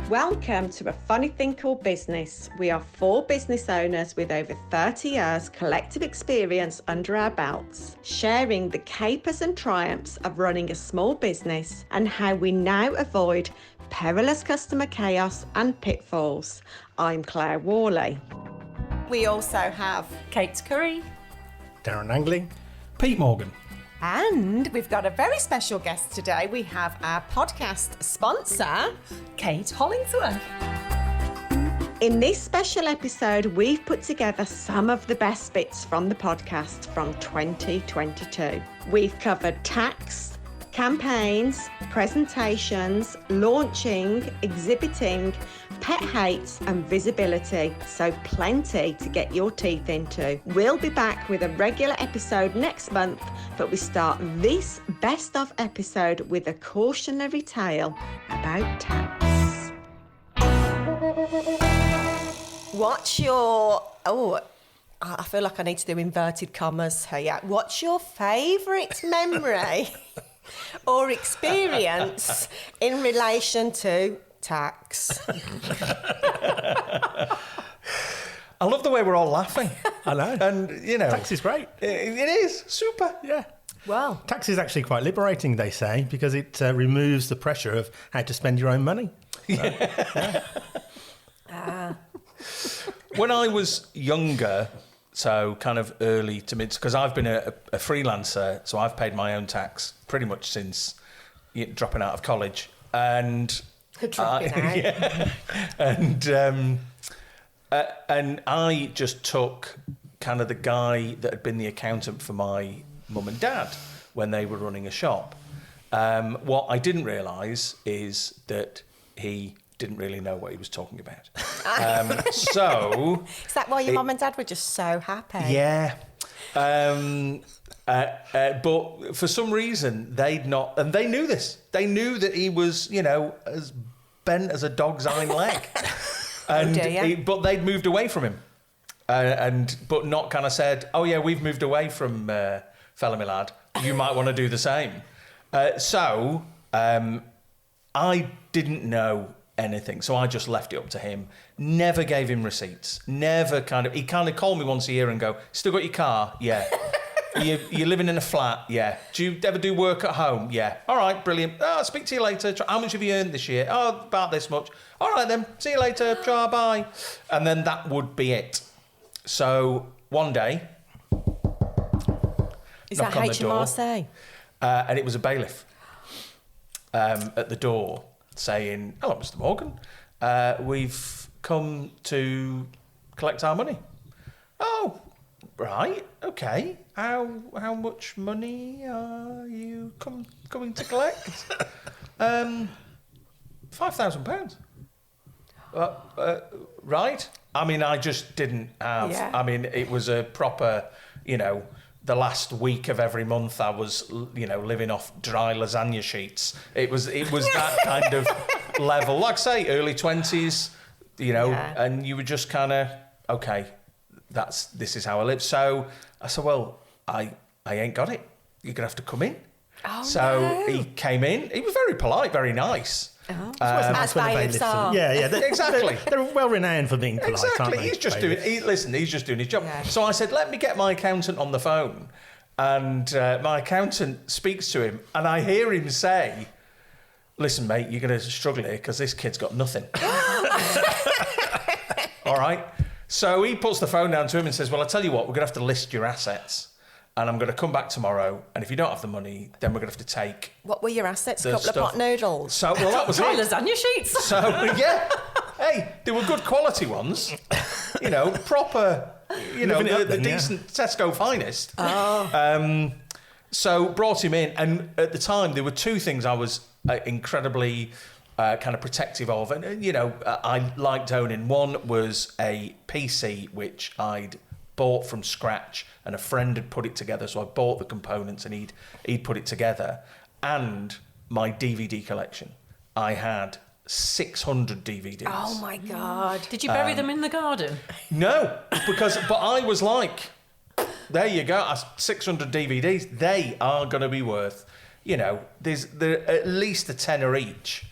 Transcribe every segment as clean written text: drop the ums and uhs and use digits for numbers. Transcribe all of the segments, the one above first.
Welcome to A Funny Thing Called Business. We are 4 business owners with over 30 years collective experience under our belts, sharing the capers and triumphs of running a small business and how we now avoid perilous customer chaos and pitfalls. I'm Claire Worley. We also have Kate Curry, Darren Angling, Pete Morgan. And we've got a very special guest today. We have our podcast sponsor, Kate Hollingsworth. In this special episode, we've put together some of the best bits from the podcast from 2022. We've covered tax, campaigns, presentations, launching, exhibiting, pet hates and visibility, so plenty to get your teeth into. We'll be back with a regular episode next month, but we start this best of episode with a cautionary tale about tax. What's your... I feel like I need to do inverted commas here. What's your favourite memory or experience in relation to tax? I love the way we're all laughing. I know. And, you know... Tax is great. It is. Super. Yeah. Well, Tax is actually quite liberating, they say, because it removes the pressure of how to spend your own money. When I was younger, so kind of early to mid... Because I've been a freelancer, so I've paid my own tax pretty much since dropping out of college. And... dropping out. Yeah. And I just took kind of the guy that had been the accountant for my mum and dad when they were running a shop. What I didn't realise is that he didn't really know what he was talking about. So... Is that why your mum and dad were just so happy? Yeah. But for some reason, they'd not... And they knew this. They knew that he was, as bent as a dog's hind leg. And but they'd moved away from him. But not kind of said, oh, yeah, we've moved away from fella me lad. You might want to do the same. So I didn't know anything. So I just left it up to him. Never gave him receipts. Never he kind of called me once a year and go, still got your car? Yeah. You're living in a flat? Yeah. Do you ever do work at home? Yeah. All right, brilliant. I'll speak to you later. How much have you earned this year? Oh, about this much. All right then, see you later. Try, bye. And then that would be it. So one day, Is knock that on the door, HMRC? and it was a bailiff at the door saying, hello, Mr. Morgan. We've come to collect our money. Oh, right, okay. How much money are you coming to collect? £5,000. Right. I mean, I just didn't have... Yeah. I mean, it was a proper, the last week of every month I was, living off dry lasagna sheets. It was that kind of level. Like I say, early 20s, and you were just kind of, okay, this is how I live. So I said, well, I ain't got it. You're going to have to come in. Oh, so no. he came in. He was very polite, very nice. Oh. As bailiffs are. Yeah. Exactly. They're well renowned for being polite, aren't Exactly. they? He's just doing his job. Yeah. So I said, let me get my accountant on the phone. And my accountant speaks to him, and I hear him say, listen, mate, you're going to struggle here because this kid's got nothing. All right. So he puts the phone down to him and says, well, I'll tell you what, we're going to have to list your assets. And I'm going to come back tomorrow, and if you don't have the money, then we're going to have to take... What were your assets? A couple of pot noodles? So, well, that was Dry it. lasagna sheets. So, yeah. Hey, they were good quality ones. Proper, the decent Tesco finest. Oh. So brought him in, and at the time, there were 2 things I was incredibly kind of protective of. And, I liked owning. One was a PC, which I'd bought from scratch, and a friend had put it together, so I bought the components and he'd put it together. And my DVD collection. I had 600 DVDs. Oh my God. Did you bury them in the garden? No, but I was like, there you go, 600 DVDs, they are going to be worth, they're at least a tenner each.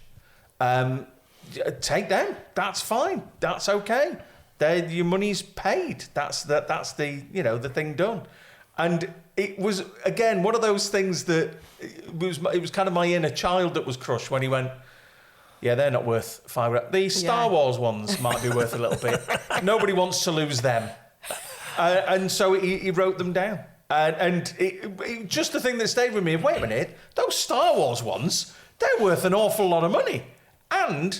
take them. That's fine. That's okay. Your money's paid. That's the the thing done. And it was, again, one of those things that it was kind of my inner child that was crushed when he went, yeah, they're not worth £5. The Star Wars ones might be worth a little bit. Nobody wants to lose them. And so he wrote them down. And it, just the thing that stayed with me, wait a minute, those Star Wars ones, they're worth an awful lot of money. And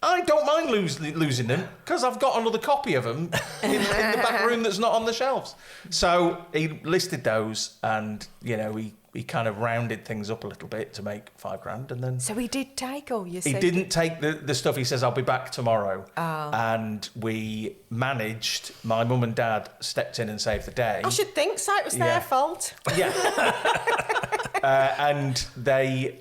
I don't mind losing them because I've got another copy of them in the back room that's not on the shelves. So he listed those, and he kind of rounded things up a little bit to make £5,000, and then. So he did take all your. He didn't take the stuff. He says, "I'll be back tomorrow." Oh. And we managed. My mum and dad stepped in and saved the day. I should think so. It was their fault. Yeah. And they.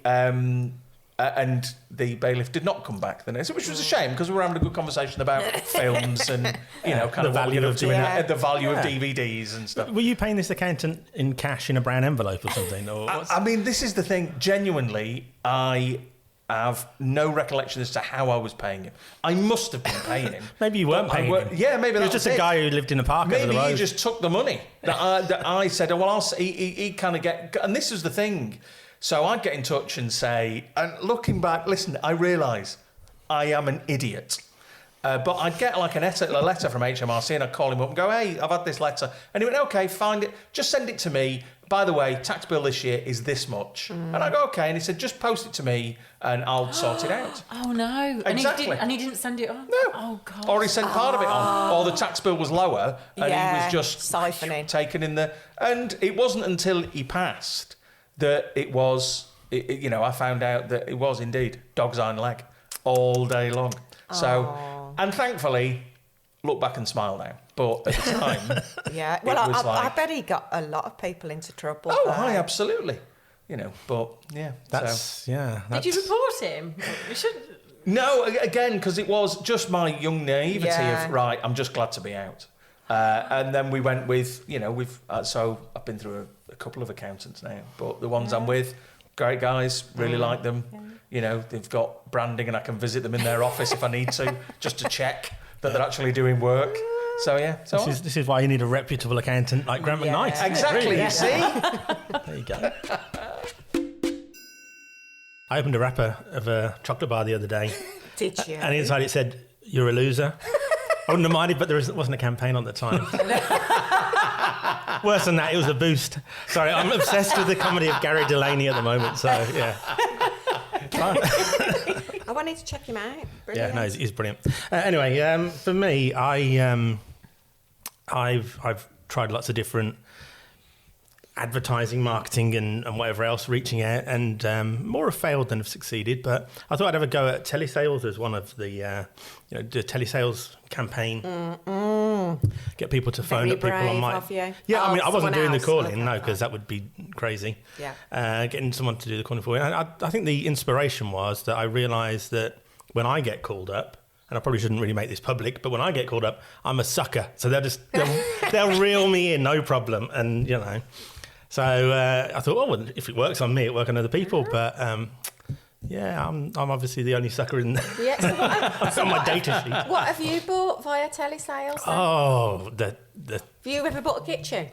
And the bailiff did not come back the next, which was a shame because we were having a good conversation about films and kind of value of doing the value of DVDs and stuff. Were you paying this accountant in cash in a brown envelope or something? Or I mean, this is the thing. Genuinely, I have no recollection as to how I was paying him. I must have been paying him. Maybe you weren't paying him. Yeah, maybe it was just a guy who lived in a park. Maybe he just took the money that I said. Oh, well, he kind of get. And this was the thing. So I'd get in touch and say, and looking back, listen, I realise I am an idiot. But I'd get like a letter from HMRC, and I'd call him up and go, hey, I've had this letter. And he went, okay, find it. Just send it to me. By the way, tax bill this year is this much. And I go, okay. And he said, just post it to me and I'll sort it out. Oh, no. Exactly. And he didn't send it on? No. Oh, God. Or he sent part of it on. Or the tax bill was lower and he was just siphoning. Taken in the... And it wasn't until he passed that it was, I found out that it was indeed dog's iron leg all day long. So, and thankfully, look back and smile now. But at the time, well, I bet he got a lot of people into trouble. Oh, hi, absolutely. But yeah, that's. Did you report him? You should. No, again, because it was just my young naivety of right. I'm just glad to be out. And then we went with, so I've been through a couple of accountants now, but the ones I'm with, great guys, really like them. Yeah. They've got branding and I can visit them in their office if I need to, just to check that they're actually doing work. So, yeah. This is why you need a reputable accountant like Grant McKnight. Exactly, you see? There you go. I opened a wrapper of a chocolate bar the other day. Did you? And inside it said, "You're a loser." I wouldn't have minded, but there wasn't a campaign on at the time. Worse than that, it was a boost. Sorry, I'm obsessed with the comedy of Gary Delaney at the moment, so yeah. I wanted to check him out. Brilliant. Yeah, no, he's brilliant. Anyway, for me, I've tried lots of different advertising, marketing, and whatever else, reaching out, and more have failed than have succeeded. But I thought I'd have a go at telesales as one of the the telesales campaign. Get people to phone up people on my. Yeah, I mean, I wasn't doing the calling, no, because that would be crazy. Yeah. Getting someone to do the calling for you. And I think the inspiration was that I realised that when I get called up, and I probably shouldn't really make this public, but when I get called up, I'm a sucker. So they'll reel me in, no problem, and So I thought, well, if it works on me, it works on other people. But I'm obviously the only sucker in there. Yeah. So on my data sheet. What have you bought via telesales? Oh, the. Have you ever bought a kitchen?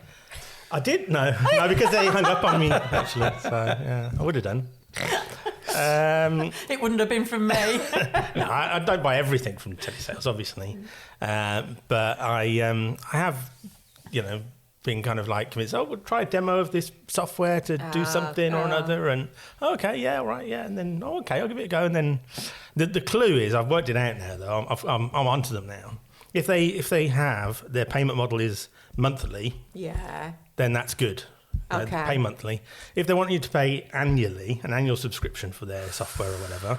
I did no, because they hung up on me actually. So yeah, I would have done. It wouldn't have been from me. No, I don't buy everything from telesales, obviously, but I have, been kind of like convinced, we'll try a demo of this software to do something or another, and okay, yeah, right, yeah, and then okay, I'll give it a go, and then the clue is I've worked it out now though. I'm onto them now. If they have their payment model is monthly, then that's good. Okay. Pay monthly. If they want you to pay annually, an annual subscription for their software or whatever,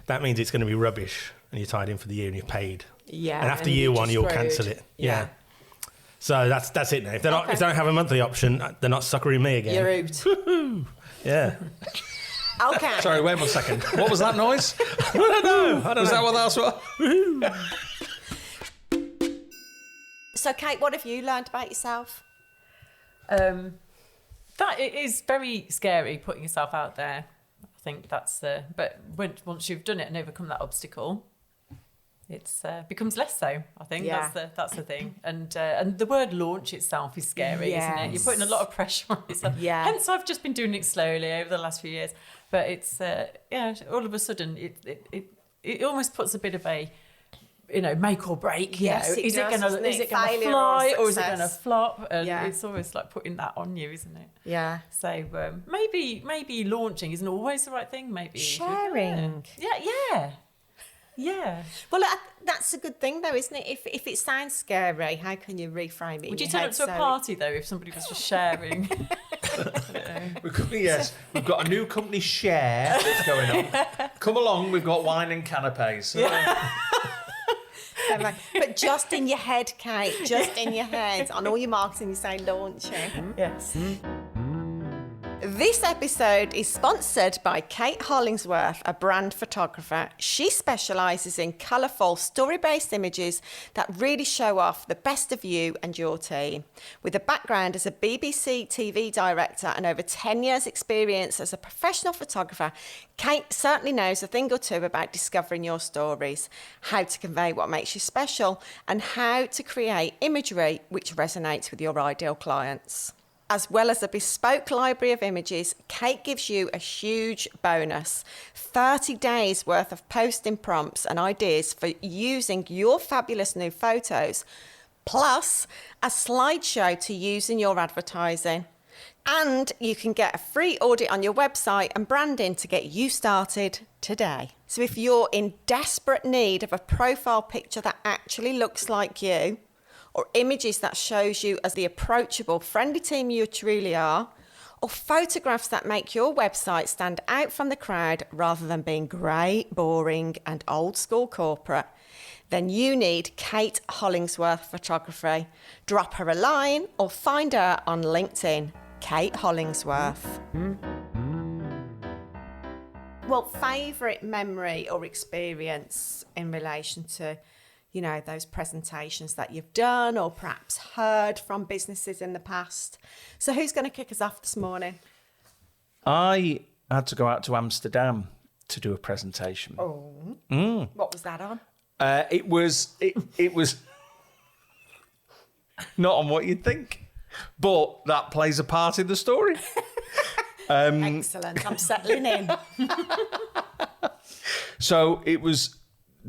that means it's going to be rubbish, and you're tied in for the year and you've paid. Yeah. And after year one, you'll cancel it. Yeah. So that's it now. If they don't have a monthly option, they're not suckering me again. You're out. Woo-hoo. Yeah. Okay. Sorry, wait 1 second. What was that noise? I don't know. Was that what that's what? So, Kate, what have you learned about yourself? That it is very scary putting yourself out there. I think that's but once you've done it and overcome that obstacle, It's becomes less so. I think Yeah. that's the thing, and the word launch itself is scary, isn't it? You're putting a lot of pressure on yourself. Yeah. Hence, I've just been doing it slowly over the last few years. But it's all of a sudden it almost puts a bit of a make or break. Yes, it is does, it doesn't going it? to fly Failure or or is it going to success. flop? And Yeah. it's always like putting that on you, isn't it? Yeah. So maybe launching isn't always the right thing. Maybe Sharing. Yeah. Well, that's a good thing, though, isn't it? If it sounds scary, how can you reframe it? Would you turn up to a party though if somebody was just sharing? Yes, we've got a new company share that's going on. Come along, we've got wine and canapes. But just in your head, Kate, just in your head. On all your marketing, you say launching. Yes. This episode is sponsored by Kate Hollingsworth, a brand photographer. She specialises in colourful, story-based images that really show off the best of you and your team. With a background as a BBC TV director and over 10 years' experience as a professional photographer, Kate certainly knows a thing or two about discovering your stories, how to convey what makes you special, and how to create imagery which resonates with your ideal clients. As well as a bespoke library of images, Kate gives you a huge bonus. 30 days worth of posting prompts and ideas for using your fabulous new photos, plus a slideshow to use in your advertising. And you can get a free audit on your website and branding to get you started today. So if you're in desperate need of a profile picture that actually looks like you, or images that shows you as the approachable, friendly team you truly are, or photographs that make your website stand out from the crowd rather than being grey, boring and old school corporate, then you need Kate Hollingsworth Photography. Drop her a line or find her on LinkedIn, Kate Hollingsworth. Well, favourite memory or experience in relation to those presentations that you've done or perhaps heard from businesses in the past. So who's going to kick us off this morning? I had to go out to Amsterdam to do a presentation. Oh. What was that on? It was not on what you'd think, but that plays a part in the story. Excellent. I'm settling in. So it was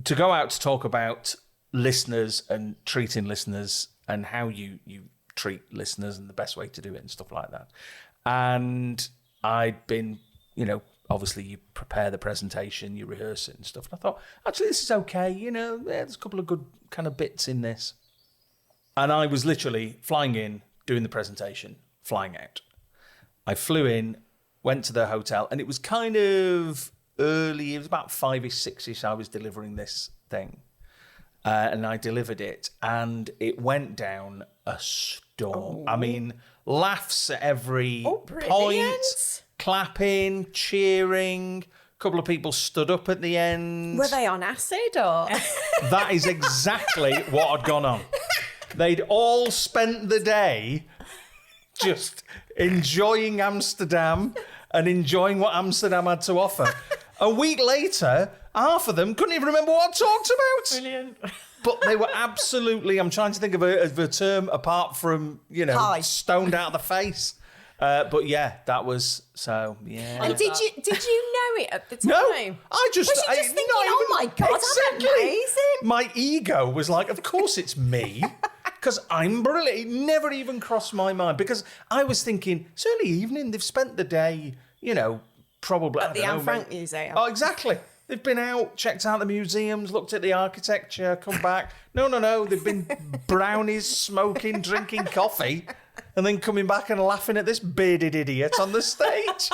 to go out to talk about listeners and treating listeners and how you treat listeners and the best way to do it and stuff like that. And I'd been, obviously you prepare the presentation, you rehearse it and stuff. And I thought, actually, this is okay. There's a couple of good kind of bits in this. And I was literally flying in, doing the presentation, flying out. I flew in, went to the hotel, and it was kind of early. It was about 5-ish, 6-ish. I was delivering this thing. And I delivered it, and it went down a storm. I mean, laughs at every point, clapping, cheering. A couple of people stood up at the end. Were they on acid or? That is exactly what had gone on. They'd all spent the day just enjoying Amsterdam and enjoying what Amsterdam had to offer. A week later, half of them couldn't even remember what I talked about. Brilliant. But they were absolutely, I'm trying to think of a term apart from, High. stoned out of the face. But yeah, that was, so, yeah. And did you know it at the time? No, I just... Was you just thinking, not oh my God, exactly. I'm amazing? My ego was like, of course it's me, because I'm brilliant. It never even crossed my mind, because I was thinking, it's early evening, they've spent the day, probably... At the Anne Frank Museum. Oh, exactly. They've been out, checked out the museums, looked at the architecture, come back. No. They've been brownies, smoking, drinking coffee, and then coming back and laughing at this bearded idiot on the stage.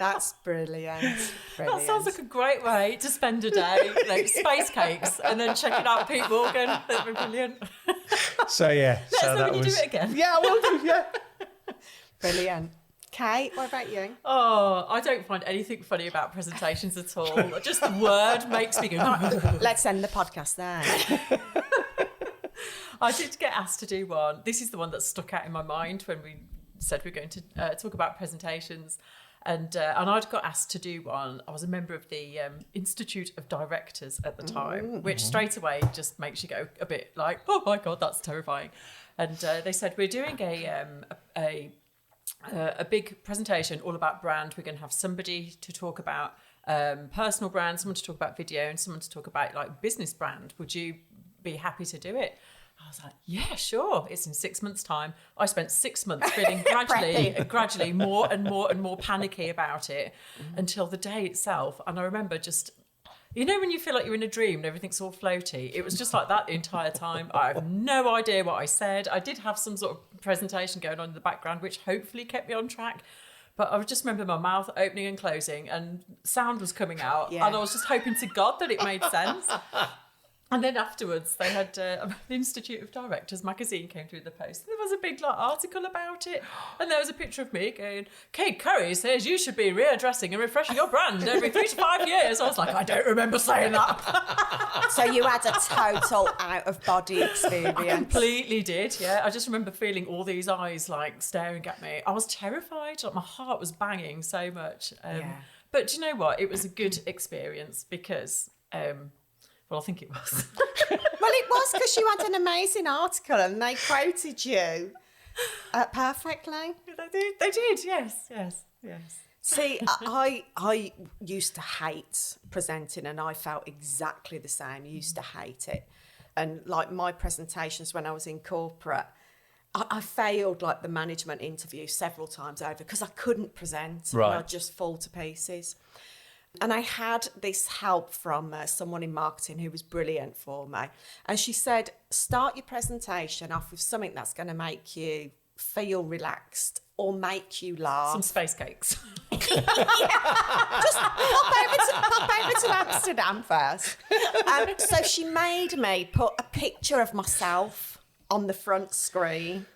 That's brilliant. That sounds like a great way to spend a day, like space cakes, and then checking out Pete Morgan. That'd be brilliant. So, yeah. Let us know when you do it again. Yeah, I will do, yeah. Brilliant. Kate, what about you? Oh, I don't find anything funny about presentations at all. Just the word makes me go... Let's end the podcast there. I did get asked to do one. This is the one that stuck out in my mind when we said we were going to talk about presentations. And I'd got asked to do one. I was a member of the Institute of Directors at the time, which straight away just makes you go a bit like, oh my God, that's terrifying. And they said, we're doing a big presentation all about brand. We're going to have somebody to talk about personal brand, someone to talk about video, and someone to talk about like business brand. Would you be happy to do it? I was like, yeah, sure. It's in 6 months' time. I spent 6 months feeling gradually more and more panicky about it until the day itself. And I remember just, you know, when you feel like you're in a dream and everything's all floaty, it was just like that the entire time. I have no idea what I said. I did have some sort of presentation going on in the background, which hopefully kept me on track. But I just remember my mouth opening and closing and sound was coming out. Yeah. And I was just hoping to God that it made sense. And then afterwards, they had the Institute of Directors magazine came through the post. There was a big article about it. And there was a picture of me going, Kate Curry says you should be readdressing and refreshing your brand every 3 to 5 years. I was like, I don't remember saying that. So you had a total out-of-body experience. I completely did, yeah. I just remember feeling all these eyes like staring at me. I was terrified. Like, my heart was banging so much. But do you know what? It was a good experience because... well, I think it was. Well, it was because you had an amazing article and they quoted you perfectly. They did, yes. See, I used to hate presenting and I felt exactly the same. I used to hate it. And like my presentations when I was in corporate, I failed like the management interview several times over because I couldn't present. Right. And I'd just fall to pieces. And I had this help from someone in marketing who was brilliant for me. And she said, start your presentation off with something that's going to make you feel relaxed or make you laugh. Some space cakes. Just pop over to Amsterdam first. So she made me put a picture of myself on the front screen.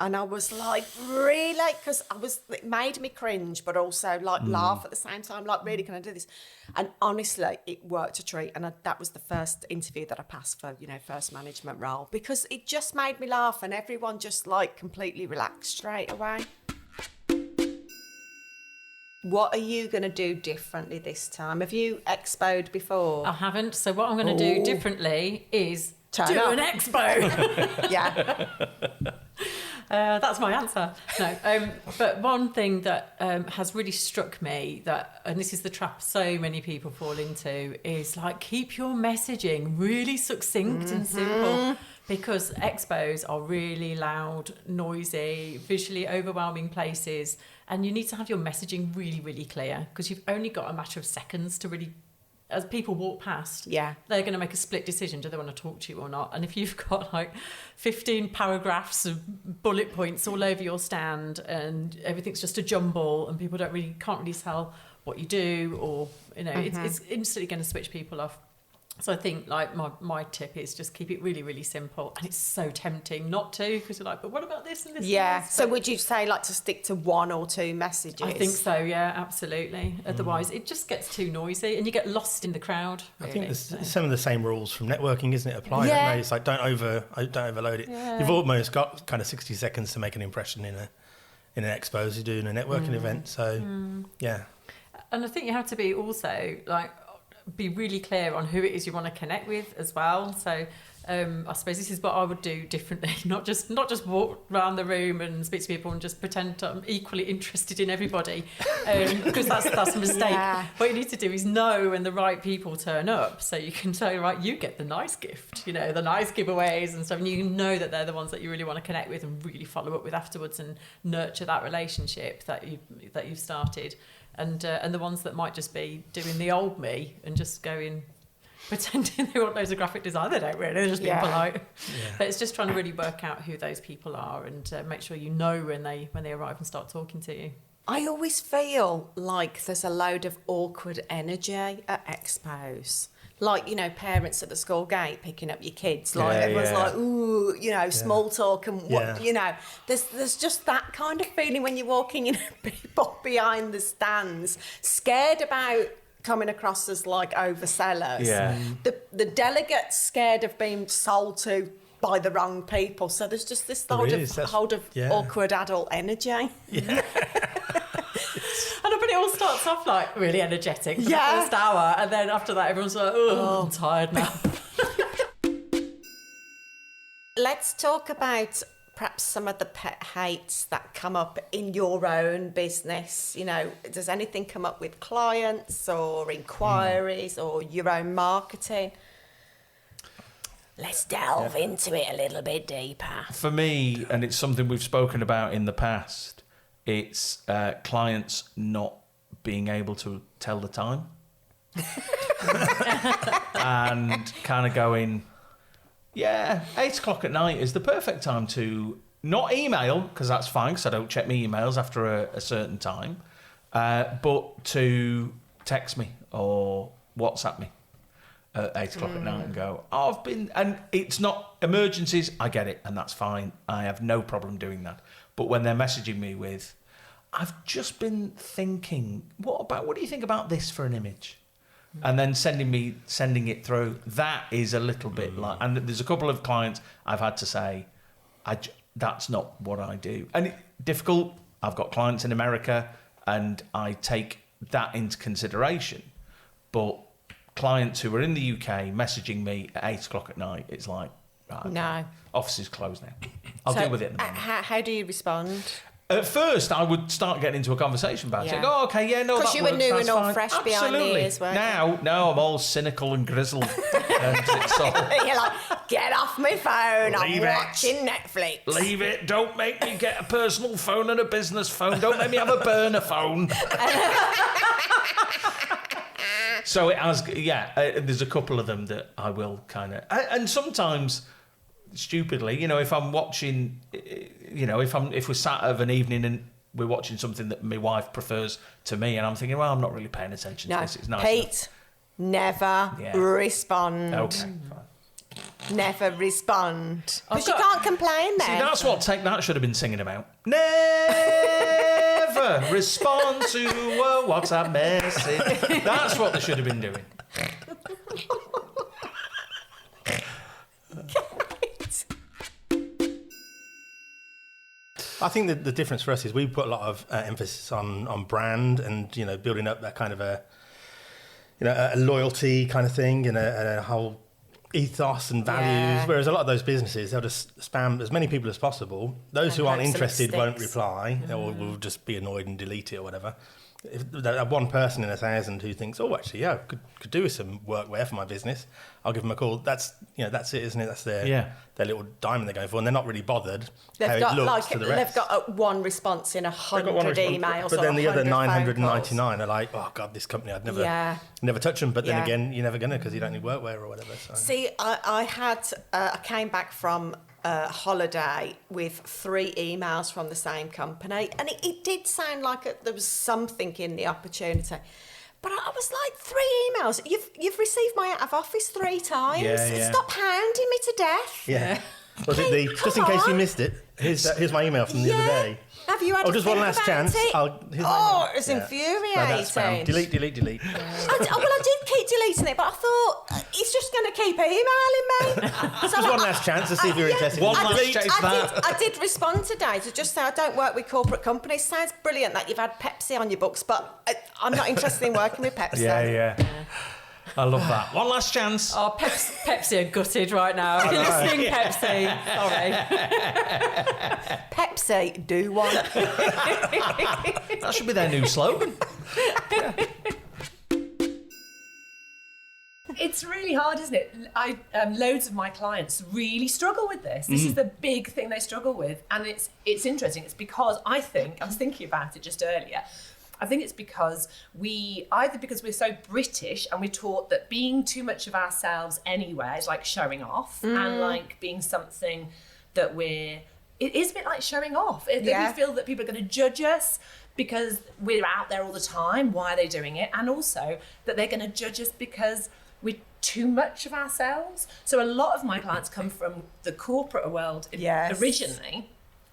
And I was like, really? Because it made me cringe, but also like laugh at the same time. Like, really, can I do this? And honestly, it worked a treat. And that was the first interview that I passed for, first management role, because it just made me laugh and everyone just like completely relaxed straight away. What are you going to do differently this time? Have you expoed before? I haven't. So what I'm going to do differently is Turn do up. an expo. Yeah. That's my answer. No, but one thing that has really struck me and this is the trap so many people fall into, is like keep your messaging really succinct and simple, because expos are really loud, noisy, visually overwhelming places, and you need to have your messaging really, really clear, because you've only got a matter of seconds to really. As people walk past, they're going to make a split decision. Do they want to talk to you or not? And if you've got like 15 paragraphs of bullet points all over your stand and everything's just a jumble and people can't really tell what you do, or, it's instantly going to switch people off. So I think like my tip is just keep it really, really simple. And it's so tempting not to, because you're like, but what about this and this? Yeah. And this? So would you say like to stick to 1 or 2 messages? I think so, yeah, absolutely. Otherwise, it just gets too noisy and you get lost in the crowd. Really. I think there's some of the same rules from networking, isn't it? Apply. Yeah. Don't they? It's like don't overload it. Yeah. You've almost got kind of 60 seconds to make an impression in an expo as you're doing a networking event. So, yeah. And I think you have to be also like be really clear on who it is you want to connect with as well. So I suppose this is what I would do differently, not just walk around the room and speak to people and just pretend I'm equally interested in everybody, because that's a mistake. Yeah. What you need to do is know when the right people turn up, so you can say, right, you get the nice gift, the nice giveaways and stuff, and you know that they're the ones that you really want to connect with and really follow up with afterwards and nurture that relationship that you've started. And the ones that might just be doing the old me and just going, pretending they want loads of graphic design. They don't really, they're just being polite. Yeah. But it's just trying to really work out who those people are and make sure you know when they arrive and start talking to you. I always feel like there's a load of awkward energy at expos. Like, parents at the school gate picking up your kids. Like, everyone's like, ooh, small talk and what, There's just that kind of feeling when you're walking, people behind the stands, scared about coming across as like oversellers. Yeah. The delegates scared of being sold to by the wrong people. So there's just this hold of awkward adult energy. Yeah. And when it all starts off like really energetic for the Yeah. first hour, and then after that everyone's like, oh, I'm tired now. Let's talk about perhaps some of the pet hates that come up in your own business. You know, does anything come up with clients or inquiries or your own marketing? Let's delve into it a little bit deeper. For me, and it's something we've spoken about in the past, it's clients not being able to tell the time. And kind of going, yeah, 8 o'clock at night is the perfect time to not email, because that's fine, because I don't check my emails after a certain time, but to text me or WhatsApp me at 8 o'clock at night and go, oh, I've been, and it's not emergencies, I get it, and that's fine. I have no problem doing that. But when they're messaging me with, I've just been thinking, what do you think about this for an image? And then sending it through, that is a little bit like, and there's a couple of clients I've had to say, that's not what I do. And difficult, I've got clients in America and I take that into consideration. But clients who are in the UK messaging me at 8 o'clock at night, it's like, right, okay, No. office is closed now. I'll So, deal with it in the morning. how do you respond? At first, I would start getting into a conversation about Yeah. it. Oh, okay, yeah, no, that Because you were works, new that's and all fine. fresh behind the Absolutely. ears, weren't you? Now I'm all cynical and grizzled. And it's all, You're like, get off my phone, Leave I'm it. watching Netflix. leave it, don't make me get a personal phone and a business phone. Don't make me have a burner phone. So it has, there's a couple of them that I will kind of, and sometimes stupidly, if I'm watching, if we're sat of an evening and we're watching something that my wife prefers to me, and I'm thinking, well, I'm not really paying attention to No, this. It's nice. Pete, never Yeah. respond. Okay, fine. Never respond. Because you got- can't complain then. See, that's what Take That should have been singing about. Never respond to a WhatsApp message. That's what they should have been doing. I think that the difference for us is we put a lot of emphasis on brand and building up that kind of a loyalty kind of thing and a whole ethos and values. Yeah. Whereas a lot of those businesses, they'll just spam as many people as possible. Those And who aren't hope something interested won't sticks. reply or will just be annoyed and delete it or whatever. If there are one person in 1,000 who thinks, oh, actually, yeah, could do with some workwear for my business, I'll give them a call. That's it, isn't it? That's their little diamond they're going for, and they're not really bothered how it looks to the rest. They've got one response in 100 emails. But then the other 999 999 are like, oh God, this company, I'd never touch them. But then Yeah. again, you're never gonna because you don't need workwear or whatever. So. See, I came back from a holiday with 3 emails from the same company, and it did sound like there was something in the opportunity. But I was like, 3 emails. You've received my out of office 3 times. Yeah. Stop hounding me to death. Yeah. Was it just in Come case you on. missed it? Here's my email from the other day. Have you had Oh, to just one think last about chance. it? Here's my email. It's Yeah. infuriating. No, that's spam. Delete. I did keep deleting it, but I thought he's just going to keep emailing me. So Just one last chance to see if you're interested. One I last did- chance, I did respond today to just say I don't work with corporate companies. Sounds brilliant that you've had Pepsi on your books, but I'm not interested in working with Pepsi. Yeah. I love that. One last chance. Oh, Pepsi are gutted right now. If you're listening, Pepsi. Sorry. Pepsi, do one. That should be their new slogan. It's really hard, isn't it? Loads of my clients really struggle with this. This is the big thing they struggle with, and it's interesting. It's because I was thinking about it just earlier. I think it's because we're so British and we're taught that being too much of ourselves anywhere is like showing off and like being something that it is a bit like showing off. We feel that people are going to judge us because we're out there all the time. Why are they doing it? And also that they're going to judge us because we're too much of ourselves. So a lot of my clients come from the corporate world originally,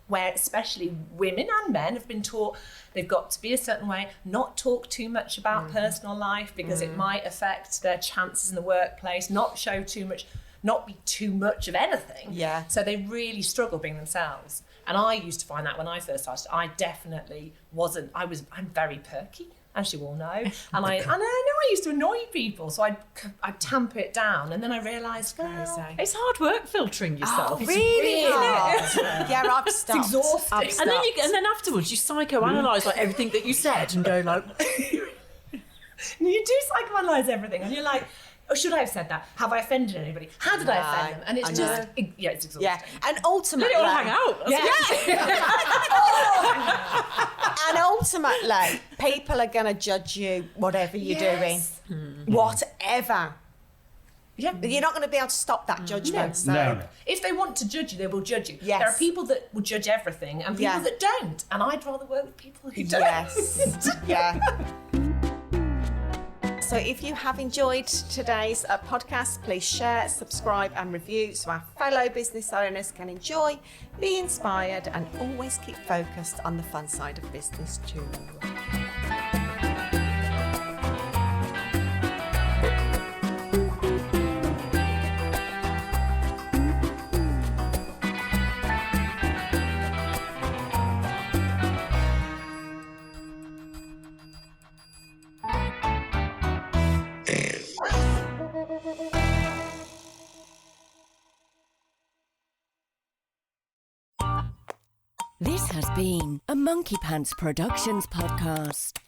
where especially women and men have been taught they've got to be a certain way, not talk too much about personal life because it might affect their chances in the workplace, not show too much, not be too much of anything. Yeah. So they really struggle being themselves. And I used to find that when I first started, I definitely wasn't. I'm very perky. and she will know. And I know I used to annoy people, so I'd tamp it down, and then I realised, well, It's hard work filtering yourself. Oh, really hard. Yeah, I've stopped. it's exhausting. I've stopped. And then afterwards you psychoanalyse like everything that you said and go like, You do psychoanalyse everything, and you're like, oh, should I have said that? Have I offended anybody? How did I offend them? And it's I just, know. it's exhausting. Yeah, and ultimately, they all hang out. and ultimately, people are going to judge you, whatever you're Yes. doing, whatever. Yeah. You're not going to be able to stop that judgment. No. So. No. If they want to judge you, they will judge you. Yes. There are people that will judge everything and people Yeah. that don't. And I'd rather work with people who don't. Yes. Yeah. So if you have enjoyed today's podcast, please share, subscribe and review so our fellow business owners can enjoy, be inspired and always keep focused on the fun side of business too. This has been a Monkey Pants Productions podcast.